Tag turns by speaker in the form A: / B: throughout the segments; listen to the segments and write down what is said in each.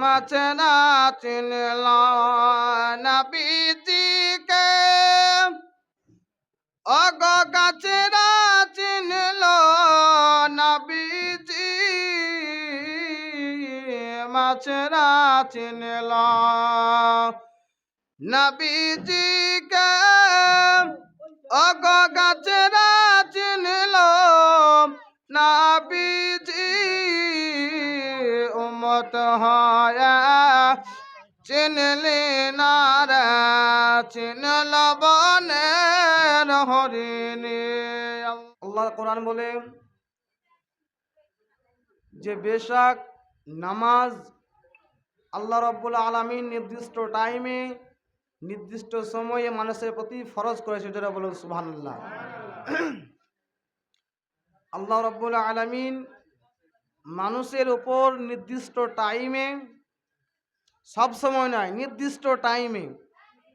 A: মাছেরা চিনল নবীজিকে, অগ গাছেরা চিনল নবীজি, মাছেরা চিনল নবীজিকে, অগ গাছেরা চিনল নবীজি, উম্মত হয় চিনলি না রে চিনল বনের হরিণী। আল্লাহ কোরআন বলে যে বেশক নামাজ আল্লাহ রাব্বুল আলামিন নির্দিষ্ট টাইমে নির্দিষ্ট সময়ে মানুষের প্রতি ফরজ করেছে, যেটা বলুন সুবহানাল্লাহ। আল্লাহ রাব্বুল আলামিন মানুষের উপর নির্দিষ্ট টাইমে, সব সময় নয়, নির্দিষ্ট টাইমে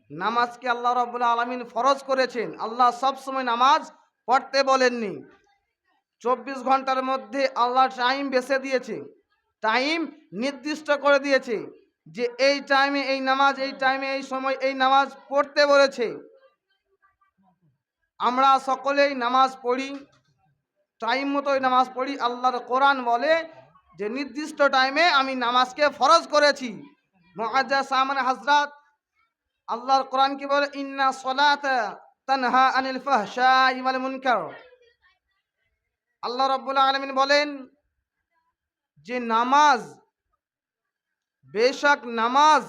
A: নামাজকে আল্লাহ রাব্বুল আলামিন ফরজ করেছেন। আল্লাহ সব সময় নামাজ পড়তে বলেননি। 24 ঘন্টার মধ্যে আল্লাহ টাইম বেছে দিয়েছে, টাইম নির্দিষ্ট করে দিয়েছে যে এই টাইমে এই নামাজ, এই টাইমে এই সময় এই নামাজ পড়তে বলেছে। আমরা সকলেই নামাজ পড়ি, টাইম মতোই নামাজ পড়ি। আল্লাহর কোরআন বলে যে নির্দিষ্ট টাইমে আমি নামাজকে ফরজ করেছি। মুআজ্জাজ সামান হযরত আল্লাহর কোরআন কি বলে, ইন্না সলাতা তানহা আনিল ফাহশাই ওয়াল মুনকার। আল্লাহ রাব্বুল আলামিন বলেন যে নামাজ, বেশক নামাজ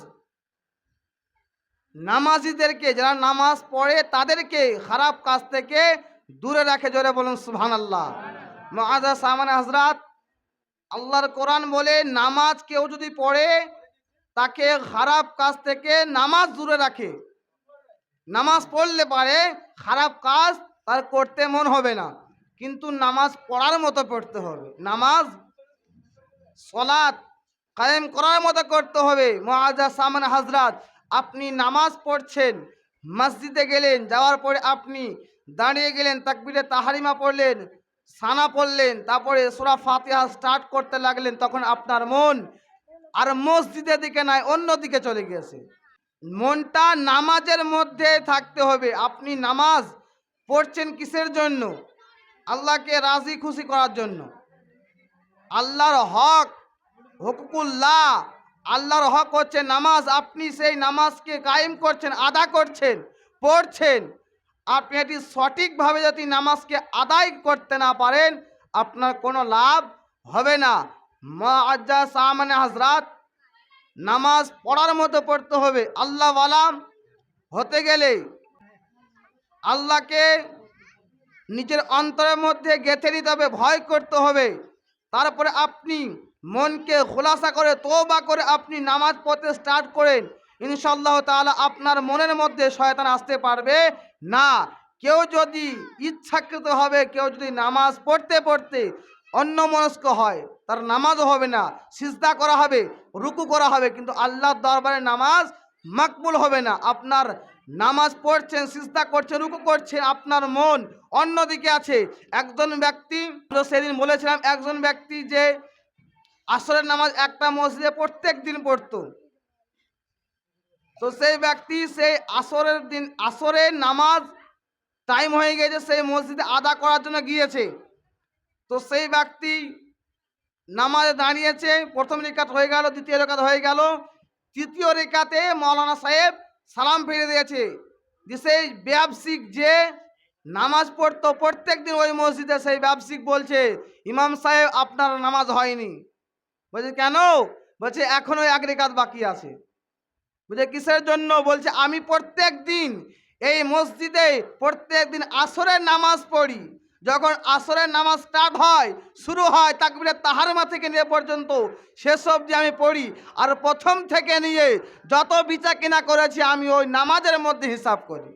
A: নামাজিদেরকে, যারা নামাজ পড়ে তাদেরকে খারাপ কাজ থেকে দূরে রাখে। জোরে বলুন সুবহানাল্লাহ। মুআজ্জাজ সামান হযরত আল্লাহর কোরআন বলে নামাজ কেউ যদি পড়ে তাকে খারাপ কাজ থেকে নামাজ দূরে রাখে। নামাজ পড়লে পারে খারাপ কাজ তার করতে মন হবে না, কিন্তু নামাজ পড়ার মতো পড়তে হবে, নামাজ সালাত কায়েম করার মতো করতে হবে। মুআজ্জাজ সামান হযরত আপনি নামাজ পড়ছেন, মসজিদে গেলেন, যাওয়ার পরে আপনি দাঁড়িয়ে গেলেন, তাকবীরে তাহরিমা পড়লেন, সানা পড়লেন, তারপরে সূরা ফাতিহা স্টার্ট করতে লাগলেন, তখন আপনার মন আর মসজিদের দিকে নয়, অন্য দিকে চলে গিয়েছে। মনটা নামাজের মধ্যে থাকতে হবে। আপনি নামাজ পড়ছেন কিসের জন্য? আল্লাহকে রাজি খুশি করার জন্য। আল্লাহর হক, হুকুকুল্লাহ, আল্লাহর হক হচ্ছে নামাজ। আপনি সেই নামাজকে কায়েম করছেন, আদা করছেন, পড়ছেন। আপনি এটি সঠিকভাবে যদি নামাজকে আদায় করতে না পারেন, আপনার কোনো লাভ হবে না। মুআজ্জাজ সামান হযরত নামাজ পড়ার মতো পড়তে হবে। আল্লাহওয়ালা হতে গেলে আল্লাহকে নিজের অন্তরের মধ্যে গেঁথে নিতে হবে, ভয় করতে হবে। তারপরে আপনি মনকে খোলাসা করে তওবা করে আপনি নামাজ পড়তে স্টার্ট করেন, ইনশাআল্লাহ তাআলা আপনার মনের মধ্যে শয়তান আসতে পারবে না। কেউ যদি ইচ্ছাকৃত হবে, কেউ যদি নামাজ পড়তে পড়তে অন্যমনস্ক হয়, তার নামাজও হবে না। সিজদা করা হবে, রুকু করা হবে, কিন্তু আল্লাহর দরবারে নামাজ মাকবুল হবে না। আপনার নামাজ পড়ছেন, সিজদা করছেন, রুকু করছেন, আপনার মন অন্যদিকে আছে। একজন ব্যক্তি, সেদিন বলেছিলাম, একজন ব্যক্তি যে আসরের নামাজ একটা মসজিদে প্রত্যেক দিন পড়তো, তো সেই ব্যক্তি সেই আসরের নামাজ টাইম হয়ে গেছে, সেই মসজিদে আদা করার জন্য গিয়েছে। তো সেই ব্যক্তি নামাজে দাঁড়িয়েছে, প্রথম রিকাত হয়ে গেল, দ্বিতীয় রিকাত হয়ে গেল, তৃতীয় রিকাতে মাওলানা সাহেব সালাম ফিরে দিয়েছে। যে সেই ব্যবসায়িক যে নামাজ পড়তো প্রত্যেক দিন ওই মসজিদে, সেই ব্যবসায়িক বলছে, ইমাম সাহেব আপনার নামাজ হয়নি। বলছে কেন? বলছে এখনো এক রিকাত বাকি আছে। বুঝে কিসের জন্য? বলছে আমি প্রত্যেক দিন এই মসজিদে প্রত্যেক দিন আসরের নামাজ পড়ি। যখন আসরের নামাজ স্টার্ট হয়, শুরু হয়, তাকবীরে তাহরিমা থেকে নিয়ে পর্যন্ত শেষ অবধি আমি পড়ি। আর প্রথম থেকে নিয়ে যত বেচা কিনা করেছি আমি ওই নামাজের মধ্যে হিসাব করি।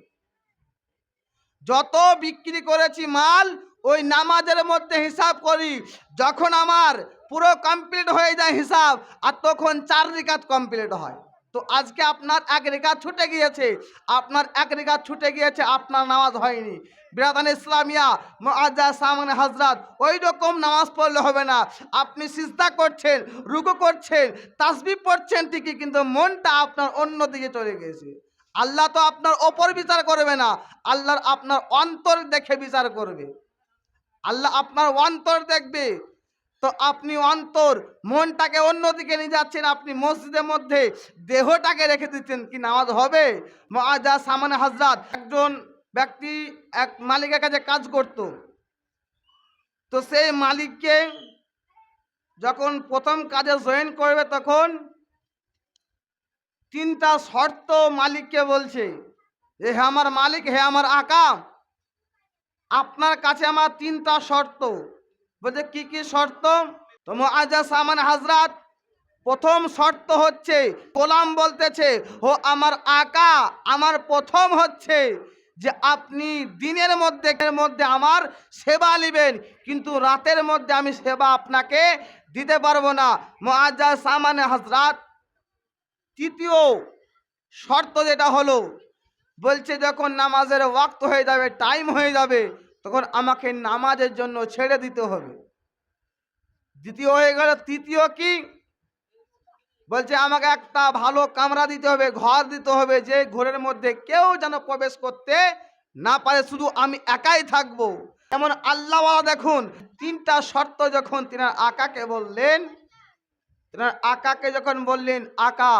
A: যত বিক্রি করেছি মাল ওই নামাজের মধ্যে হিসাব করি। যখন আমার পুরো কমপ্লিট হয়ে যায় হিসাব, আর তখন 4 রিকাত কমপ্লিট হয়। তো আজকে আপনার এক রেখাত ছুটে গিয়েছে, আপনার এক রেখাত ছুটে গিয়েছে, আপনার নামাজ হয়নি। বিরাদান ইসলামিয়া মুআজ্জাজ সামনে হযরত, ওই রকম নামাজ পড়লে হবে না। আপনি সিজদা করছেন, রুকু করছেন, তাসবিহ পড়ছেন ঠিকই, কিন্তু মনটা আপনার অন্য দিকে চলে গেছে। আল্লাহ তো আপনার ওপর বিচার করবে না, আল্লাহর আপনার অন্তর দেখে বিচার করবে। আল্লাহ আপনার অন্তর দেখবে। তো আপনি অন্তর মনটাকে অন্যদিকে নিয়ে যাচ্ছেন, আপনি মসজিদের মধ্যে দেহটাকে রেখে দিচ্ছেন, কি নামাজ হবে? মুআজ্জাজ সামনে হযরত, একজন ব্যক্তি এক মালিকের কাছে কাজ করত। তো সেই মালিককে যখন প্রথম কাজে জয়েন করবে, তখন তিনটা শর্ত মালিককে বলছে যে, হে আমার মালিক, হে আমার আকা, আপনার কাছে আমার তিনটা শর্ত। বলছে কি কি শর্ত? তো মুআজ্জাজ সামনে হযরত প্রথম শর্ত হচ্ছে, গোলাম বলতেছে, ও আমার আকা, আমার প্রথম হচ্ছে যে আপনি দিনের মধ্যে আমার সেবা নেবেন, কিন্তু রাতের মধ্যে আমি সেবা আপনাকে দিতে পারবো না। মুআজ্জাজ সামনে হযরত তৃতীয় শর্ত যেটা হলো, বলছে যখন নামাজের ওয়াক্ত হয়ে যাবে, টাইম হয়ে যাবে, তখন আমাকে নামাজের জন্য ছেড়ে দিতে হবে। দ্বিতীয় হয়ে গেল। তৃতীয় কি? বলছে আমাকে একটা ভালো কামরা দিতে হবে, ঘর দিতে হবে, যে ঘরের মধ্যে কেউ যেন প্রবেশ করতে না পারে, শুধু আমি একাই থাকবো। এমন আল্লাহ দেখুন, তিনটা শর্ত যখন তিনার আকাকে বললেন, তিনার আকাকে যখন বললেন, আকা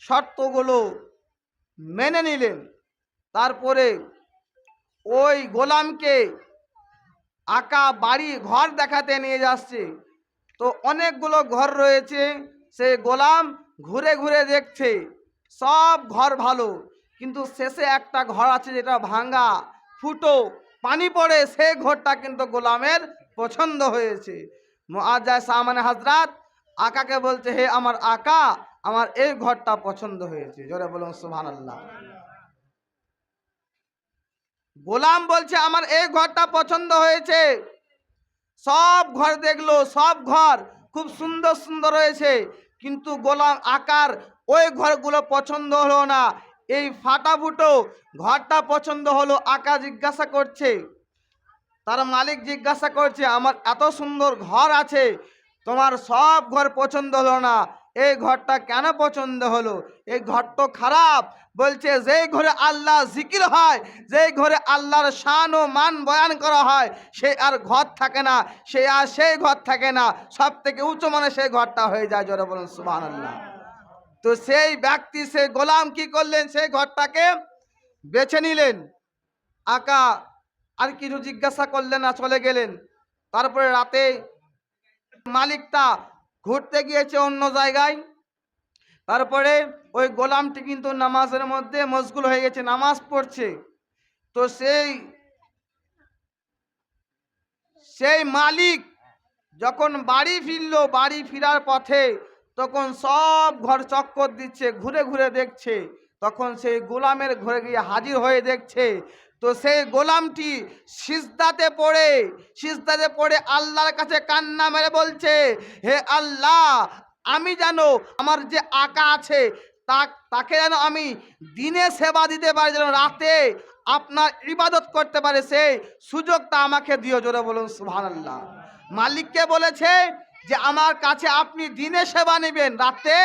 A: শর্তগুলো মেনে নিলেন। তারপরে ওই গোলামকে আকা বাড়ি ঘর দেখাতে নিয়ে যাচ্ছে। তো অনেকগুলো ঘর রয়েছে, সেই গোলাম ঘুরে ঘুরে দেখছে, সব ঘর ভালো, কিন্তু শেষে একটা ঘর আছে যেটা ভাঙা, ফুটো, পানি পড়ে, সেই ঘরটা কিন্তু গোলামের পছন্দ হয়েছে। মুআজ্জাজ সামনে হযরত আকাকে বলছে, হে আমার আকা, আমার এই ঘরটা পছন্দ হয়েছে। জোরে বলুন সুবহানাল্লাহ। গোলাম বলছে আমার এই ঘরটা পছন্দ হয়েছে। সব ঘর দেখলো, সব ঘর খুব সুন্দর সুন্দর রয়েছে, কিন্তু গোলাম আকার ওই ঘরগুলো পছন্দ হলো না, এই ফাটাফুটো ঘরটা পছন্দ হলো। আকা জিজ্ঞাসা করছে, তার মালিক জিজ্ঞাসা করছে, আমার এত সুন্দর ঘর আছে, তোমার সব ঘর পছন্দ হলো না, এই ঘরটা কেন পছন্দ হলো? এই ঘর তো খারাপ। বলছে যেই ঘরে আল্লাহ জিকির হয়, যেই ঘরে আল্লাহর শান ও মান বয়ান করা হয়, সে আর ঘর থাকে না, সে আর সেই ঘর থাকে না, সব থেকে উঁচু মানে সেই ঘরটা হয়ে যায়। জোরে বলুন সুবহানাল্লাহ। তো সেই ব্যক্তি, সেই গোলাম কি করলেন? সেই ঘরটাকে বেছে নিলেন। আকা আর কিছু জিজ্ঞাসা করলেন না, চলে গেলেন। তারপরে রাতে মালিকটা ঘুরতে গিয়েছে অন্য জায়গায়। তারপরে ওই গোলামটি কিন্তু নামাজের মধ্যে মশগুল হয়ে গেছে, নামাজ পড়ছে। তো সেই মালিক যখন বাড়ি ফিরলো, বাড়ি ফেরার পথে তখন সব ঘর চক্কর দিচ্ছে, ঘুরে ঘুরে দেখছে। তখন সেই গোলামের ঘরে গিয়ে হাজির হয়ে দেখছে, তো সেই গোলামটি সিজদাতে পড়ে আল্লাহর কাছে কান্না মেরে বলছে, হে আল্লাহ, আমি জানো আমার যে আকা আছে, তাকে যেন আমি দিনে সেবা দিতে পারি, যেন রাতে আপনার ইবাদত করতে পারে, সেই সুযোগটা আমাকে দিও। জোরে বলুন সুবহানাল্লাহ। মালিককে বলেছে যে আমার কাছে আপনি দিনে সেবা নেবেন, রাতে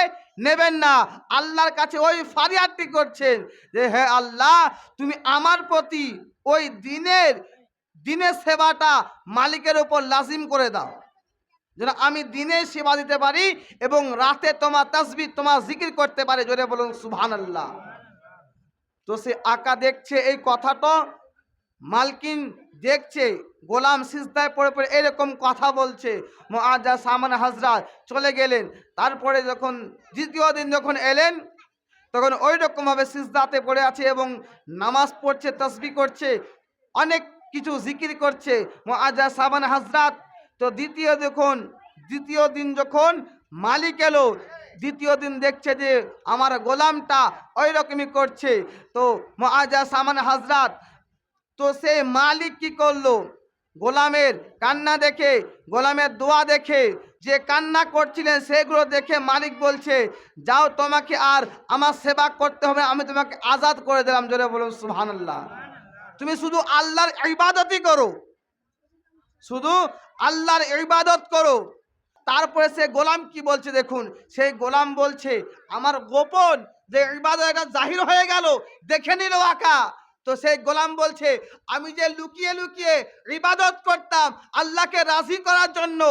A: নেবেন না। আল্লাহর কাছে ওই ফারিয়াদটি করছেন যে, হে আল্লাহ, তুমি আমার প্রতি ওই দিনের সেবাটা মালিকের উপর লাজিম করে দাও, যেন আমি দিনে সেবা দিতে পারি এবং রাতে তোমার তাসবিহ, তোমার জিকির করতে পারি। জোরে বলুন সুবহানাল্লাহ। তো সে আকা দেখছে এই কথাটা, মালকিন দেখছে গোলাম সিজদায় পড়ে পড়ে এরকম কথা বলছে। মুআজ্জাজ সামনে হযরত চলে গেলেন। তারপরে যখন দ্বিতীয় দিন যখন এলেন, তখন ওই রকমভাবে সিজদাতে পড়ে আছে এবং নামাজ পড়ছে, তাসবিহ করছে, অনেক কিছু জিকির করছে মুআজ্জাজ সামনে হযরত। তো দ্বিতীয় দিন যখন মালিক এলো, দ্বিতীয় দিন দেখছে যে আমার গোলামটা ওই রকমই করছে। তো মুআজ্জাজ সামনে হযরত, তো সে মালিক কি করলো? গোলামের কান্না দেখে, গোলামের দোয়া দেখে, যে কান্না করছিলেন সেগুলো দেখে মালিক বলছে, যাও তোমাকে আর আমার সেবা করতে হবে, আমি তোমাকে আজাদ করে দিলাম। জোরে বলুন সুবহানাল্লাহ। তুমি শুধু আল্লাহর ইবাদতই করো, শুধু আল্লাহর ইবাদত করো। তারপরে সে গোলাম কি বলছে দেখুন, সেই গোলাম বলছে, আমার গোপন যে ইবাদত এটা জাহির হয়ে গেল, দেখে নিল আকা। তো সেই গোলাম বলছে, আমি যে লুকিয়ে লুকিয়ে ইবাদত করতাম আল্লাহকে রাজি করার জন্য,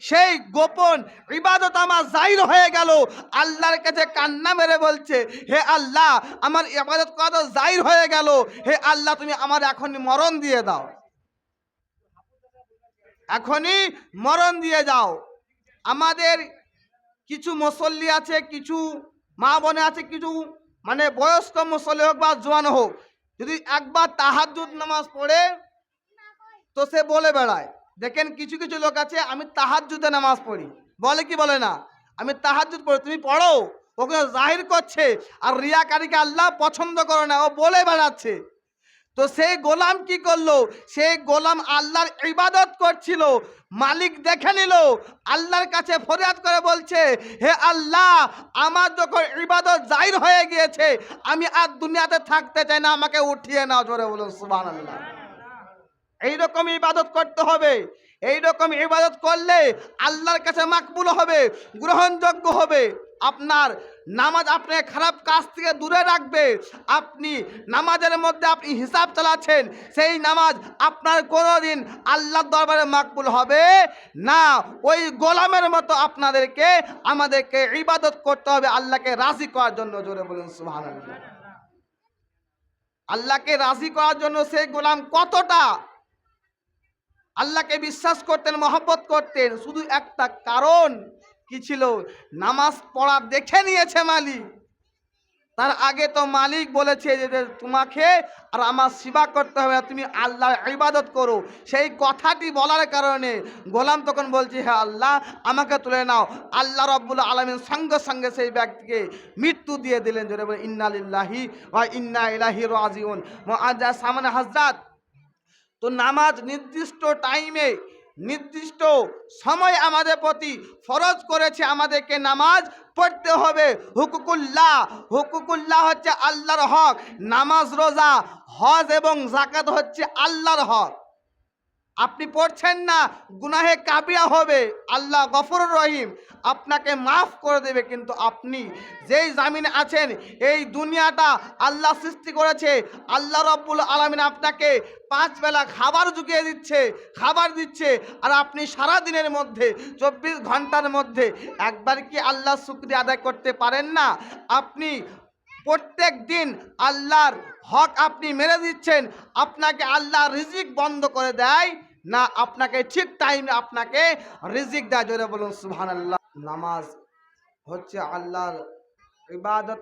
A: সেই গোপন ইবাদত আমার জাহির হয়ে গেল। আল্লাহর কাছে কান্না মেরে বলছে, হে আল্লাহ, আমার ইবাদত করা তো জাহির হয়ে গেল, হে আল্লাহ তুমি আমার এখনই মরণ দিয়ে দাও, এখনই মরণ দিয়ে যাও। আমাদের কিছু মুসল্লি আছে, কিছু মা বোনে আছে, কিছু মানে বয়স্ক মুসল্লি হোক বা জোয়ান হোক, যদি একবার তাহাজ্জুদ নামাজ পড়ে তো সে বলে বেড়ায়। দেখেন কিছু কিছু লোক আছে, আমি তাহাজ্জুদে নামাজ পড়ি, বলে কি বলে না, আমি তাহাজ্জুদ পড়ি। তুমি পড়ো, ওখানে জাহির করছে, আর রিয়াকারীকে আল্লাহ পছন্দ করে না, ও বলে বেড়াচ্ছে। তো সেই গোলাম কি করলো, সেই গোলাম আল্লাহর ইবাদত করছিল, মালিক দেখে নিল, আল্লাহর কাছে ফরিয়াদ করে বলছে, হে আল্লাহ, আমার যখন ইবাদত জাহির হয়ে গিয়েছে, আমি আর দুনিয়াতে থাকতে চাই না, আমাকে উঠিয়ে নাও। জোরে বলুন সুবহানাল্লাহ। এইরকম ইবাদত করতে হবে। এইরকম ইবাদত করলে আল্লাহর কাছে মাকবুল হবে, গ্রহণযোগ্য হবে। আপনার নামাজ আপনাকে খারাপ কাজ থেকে দূরে রাখবে। আপনি নামাজের মধ্যে আপনি হিসাব চালাচ্ছেন, সেই নামাজ আপনার কোনোদিন আল্লাহর দরবারে মাকবুল হবে না। ওই গোলামের মতো আপনাদেরকে আমাদেরকে ইবাদত করতে হবে আল্লাহকে রাজি করার জন্য। জোরে বলুন সুবহানাল্লাহ। আল্লাহকে রাজি করার জন্য সেই গোলাম কতটা আল্লাহকে বিশ্বাস করতেন, মহব্বত করতেন, শুধু একটা কারণ কি ছিল, নামাজ পড়া দেখে নিয়েছে মালিক। তার আগে তো মালিক বলেছে যে তোমাকে আর আমার সেবা করতে হবে, তুমি আল্লাহর ইবাদত করো। সেই কথাটি বলার কারণে গোলাম তখন বলছে, হ্যাঁ আল্লাহ, আমাকে তুলে নাও। আল্লাহ রাব্বুল আলামিন সঙ্গে সঙ্গে সেই ব্যক্তিকে মৃত্যু দিয়ে দিলেন। জোরে বলে ইন্না লিল্লাহি ওয়া ইন্না ইলাইহি রাজিউন। মুআজ্জাজ সামনে হযরত, তো নামাজ নির্দিষ্ট টাইমে, নির্দিষ্ট সময় আমাদের প্রতি ফরজ করেছে, আমাদেরকে নামাজ পড়তে হবে। হুকুকুল্লাহ, হুকুকুল্লাহ হচ্ছে আল্লাহর হক। নামাজ, রোজা, হজ এবং যাকাত হচ্ছে আল্লাহর হক। আপনি পড়ছেন না, গুনাহে কাবিরা হবে, আল্লাহ গফুরুর রহিম, আপনাকে মাফ করে দেবে। কিন্তু আপনি যেই জামিনে আছেন, এই দুনিয়াটা আল্লাহ সৃষ্টি করেছে, আল্লাহ রাব্বুল আলামিন আপনাকে 5 বেলা খাবার জুগিয়ে দিচ্ছে, খাবার দিচ্ছে, আর আপনি সারা দিনের মধ্যে 24 ঘন্টার মধ্যে একবার কি আল্লাহ শুকরিয়া আদায় করতে পারেন না? আপনি প্রত্যেক দিন আল্লাহর হক আপনি মেরে দিচ্ছেন, আপনাকে আল্লাহ রিজিক বন্ধ করে দেয় না, আপনাকে ঠিক টাইমে আপনাকে রিজিক দেয়। জোরে বলুন সুবহানাল্লাহ। নামাজ হচ্ছে আল্লাহর ইবাদত।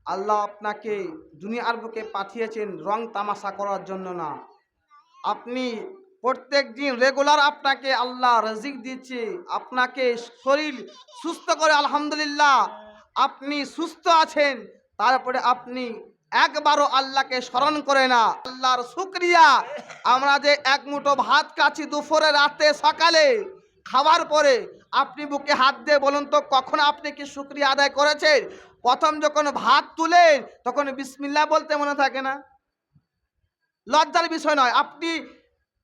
A: আল্লাহ আপনাকে দুনিয়ার বুকে পাঠিয়েছেন রং তামাশা করার জন্য না। আপনি প্রত্যেক দিন রেগুলার আপনাকে আল্লাহ রিজিক দিচ্ছে, আপনাকে শরীর সুস্থ করে, আলহামদুলিল্লাহ আপনি সুস্থ আছেন, তারপরে আপনি একবারও আল্লাহকে স্মরণ করে না। আল্লাহর শুকরিয়া, আমরা যে এক মুঠো ভাত খাচ্ছি দুপুরে, রাতে, সকালে, খাওয়ার পরে, আপনি বুকে হাত দিয়ে বলুন তো, কখন আপনি কি শুকরিয়া আদায় করেছেন? প্রথম যখন ভাত তুলেন তখন বিসমিল্লাহ বলতে মনে থাকে না? লজ্জার বিষয় নয়, আপনি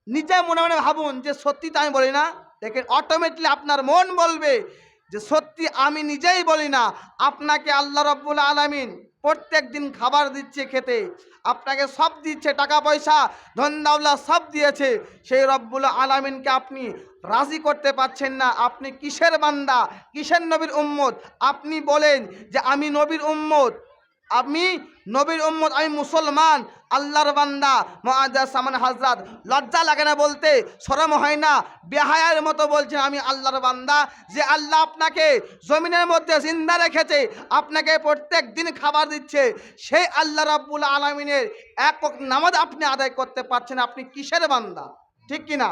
A: নিজে মনে মনে ভাবুন যে সত্যি তো আমি বলি না। দেখেন অটোমেটিকলি আপনার মন বলবে যে সত্যি আমি নিজেই বলি না। আপনাকে আল্লাহ রাব্বুল আলামিন প্রত্যেক দিন খাবার দিচ্ছে খেতে, আপনাকে সব দিচ্ছে, টাকা পয়সা ধন দৌলত সব দিয়েছে, সেই রব্বুল আলামিনকে আপনি রাজি করতে পারছেন না। আপনি কিসের বান্দা, কিসের নবীর উম্মত? আপনি বলেন যে আমি নবীর উম্মত, আমি নবীর উম্মত, আমি মুসলমান, আল্লাহর বান্দা। মুআজ্জাজ সামনে হযরত, লজ্জা লাগে না বলতে? শরম হয় না? বেহায়ার মতো বলছেন আমি আল্লাহর বান্দা। যে আল্লাহ আপনাকে জমিনের মধ্যে জিন্দা রেখেছে, আপনাকে প্রত্যেক দিন খাবার দিচ্ছে, সেই আল্লাহ রাব্বুল আলামিনের এক ওয়াক্ত নামাজ আপনি আদায় করতে পারছেন, আপনি কিসের বান্দা? ঠিক কিনা?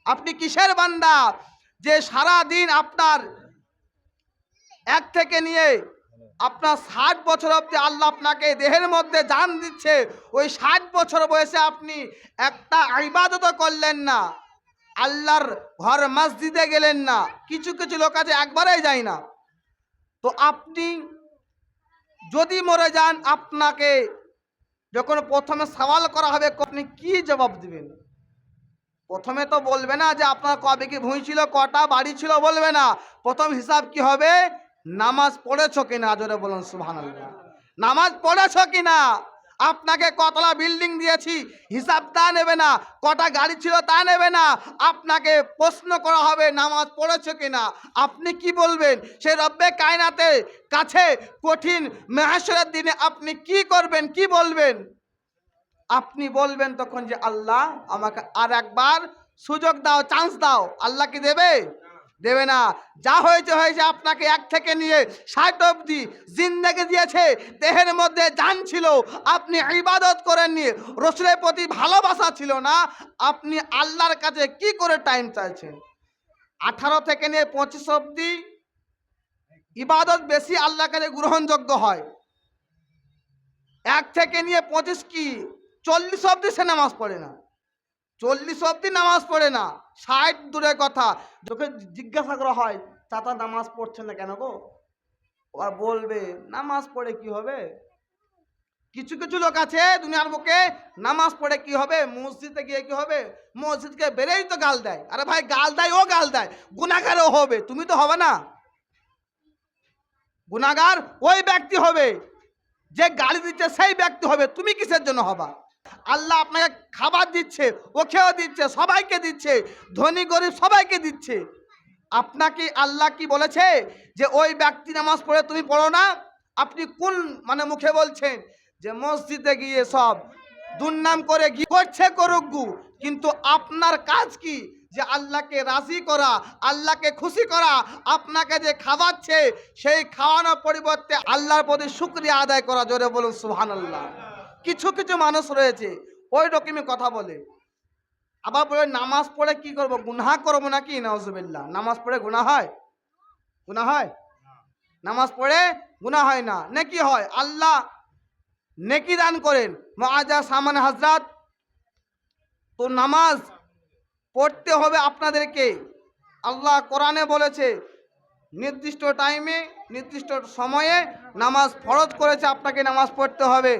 A: আপনি কিসের বান্দা যে সারা দিন আপনার এক থেকে নিয়ে আপনার 60 বছর অবধি আল্লাহ আপনাকে দেহের মধ্যে জান দিচ্ছে, ওই 60 বছর বয়সে আপনি একটা ইবাদতও করলেন না। আল্লাহর ঘর মসজিদে গেলেন না। কিছু কিছু লোক আছে একবারেই যায় না। তো আপনি যদি মরে যান, আপনাকে যখন প্রথমে সওয়াল করা হবে আপনি কি জবাব দিবেন? প্রথমে তো বলবে না যে আপনার কবে কি ভূমি ছিল, কটা বাড়ি ছিল, বলবে না। প্রথম হিসাব কি হবে? নামাজ পড়েছো কিনা? জোরে বলুন সুবহানাল্লাহ। নামাজ পড়েছো কিনা? আপনাকে কতলা বিল্ডিং দিয়েছি হিসাব তা নেবে না, কটা গাড়ি ছিল তা নেবে না। আপনাকে প্রশ্ন করা হবে নামাজ পড়েছো কিনা। আপনি কি বলবেন? সেই রব্বে কায়নাতের কাছে কঠিন মাহশরের দিনে আপনি কি করবেন, কি বলবেন? আপনি বলবেন তখন যে আল্লাহ আমাকে আর একবার সুযোগ দাও, চান্স দাও। আল্লাহ কি দেবে? দেবে না। যা হয়েছে হয়েছে। আপনাকে 1 থেকে নিয়ে 60 অবধি জিন্দেগি দিয়েছে, দেহের মধ্যে জান ছিল, আপনি ইবাদত করেননি, রসুলের প্রতি ভালোবাসা ছিল না। আপনি আল্লাহর কাছে কি করে টাইম চাইছেন? 18 থেকে নিয়ে 25 অবধি ইবাদত বেশি আল্লাহর কাছে গ্রহণযোগ্য হয়। 1 থেকে নিয়ে 25 কি 40 অবধি সে নামাজ পড়ে না। 40 অবধি নামাজ পড়ে না। 60 দূরের কথা। তোকে জিজ্ঞাসা করা হয় চাচা নামাজ পড়ছে না কেন গো? ওরা বলবে নামাজ পড়ে কি হবে? কিছু কিছু লোক আছে দুনিয়ার বুকে, নামাজ পড়ে কি হবে, মসজিদে গিয়ে কি হবে, মসজিদকে বেরেই তো গাল দেয়। আরে ভাই গাল দেয়, ও গাল দেয়, গুনাহগারও হবে, তুমি তো হবে না। গুনাহগার ওই ব্যক্তি হবে যে গালি দিচ্ছে, সেই ব্যক্তি হবে, তুমি কিসের জন্য হবা? আল্লাহ আপনাকে খাবার দিচ্ছে, ওকেও দিচ্ছে, সবাইকে দিচ্ছে, ধনী গরিব সবাইকে দিচ্ছে। আপনাকে আল্লাহ কি বলেছে যে ওই ব্যক্তি নামাজ পড়ে তুমি পড়ো না? আপনি কোন মুখে বলছেন যে মসজিদে গিয়ে সব দুর্নাম করে গিয়ে করছে করুক গু, কিন্তু আপনার কাজ কি? যে আল্লাহকে রাজি করা, আল্লাহকে খুশি করা। আপনাকে যে খাওয়াচ্ছে সেই খাওয়ানোর পরিবর্তে আল্লাহর প্রতি শুকরিয়া আদায় করা। জোরে বলুন সুবহানাল্লাহ। কিছু কিছু মানুষ রয়েছে ওই রকমই কথা বলে, আবার বলে নামাজ পড়ে কি করব, গুনাহ করবো নাকি? নাউজুবিল্লাহ। নামাজ পড়ে গুনাহ হয়? গুনাহ হয়? নামাজ পড়ে গুনাহ হয় না, নেকি হয়। আল্লাহ নেকি দান করেন। মুআজ্জা সামানে হযরত, তো নামাজ পড়তে হবে আপনাদেরকে। আল্লাহ কোরআনে বলেছে নির্দিষ্ট টাইমে নির্দিষ্ট সময়ে নামাজ ফরজ করেছে, আপনাকে নামাজ পড়তে হবে।